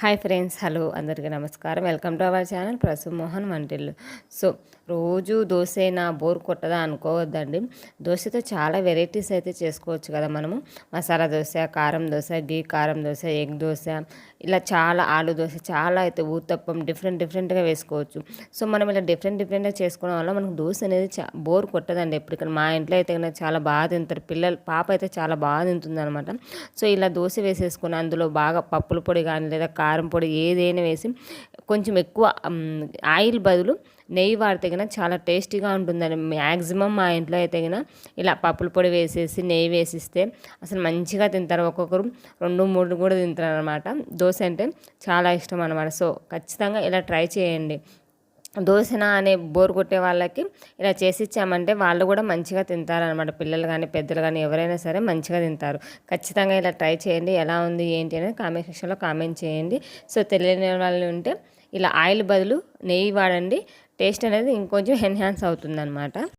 Hi friends, hello అందరికీ నమస్కారం. Welcome to our channel Prasu Mohan Vantillu. So రోజు దోశైనా బోర్ కొట్టదా అనుకోవద్దండి. దోశతో చాలా వెరైటీస్ అయితే చేసుకోవచ్చు కదా మనము. మసాలా దోశ, కారం దోశ, గీ కారం దోశ, ఎగ్ దోశ, ఇలా చాలా ఆలు దోశ, చాలా అయితే ఊతప్పం డిఫరెంట్గా వేసుకోవచ్చు. సో మనం ఇలా డిఫరెంట్గా చేసుకోవడం వల్ల మనకు దోశ అనేది బోర్ కొట్టదండి. ఎప్పటికైనా మా ఇంట్లో అయితే కనుక చాలా బాగా తింటారు పిల్లలు. పాప అయితే చాలా బాగా తింటుంది అనమాట. సో ఇలా దోశ వేసేసుకుని అందులో బాగా పప్పుల పొడి కానీ లేదా కారం పొడి ఏదైనా వేసి కొంచెం ఎక్కువ ఆయిల్ బదులు నెయ్యి వాడితే కనుక చాలా టేస్టీగా ఉంటుందండి. మ్యాక్సిమం మా ఇంట్లో అయితే కనుక ఇలా పప్పుల పొడి వేసేసి నెయ్యి వేసిస్తే అసలు మంచిగా తింటారు. ఒక్కొక్కరు 2-3 కూడా తింటారు అనమాట. దోశ అంటే చాలా ఇష్టం అనమాట. సో ఖచ్చితంగా ఇలా ట్రై చేయండి. దోశనా అనే బోర్ కొట్టే వాళ్ళకి ఇలా చేసి ఇచ్చామంటే వాళ్ళు కూడా మంచిగా తింటారనమాట. పిల్లలు కానీ పెద్దలు కానీ ఎవరైనా సరే మంచిగా తింటారు. ఖచ్చితంగా ఇలా ట్రై చేయండి. ఎలా ఉంది ఏంటి అనేది కామెంట్ సెక్షన్లో కామెంట్ చేయండి. సో తెలియని వాళ్ళు ఉంటే ఇలా ఆయిల్ బదులు నెయ్యి వాడండి. టేస్ట్ అనేది ఇంకొంచెం ఎన్హాన్స్ అవుతుందన్నమాట.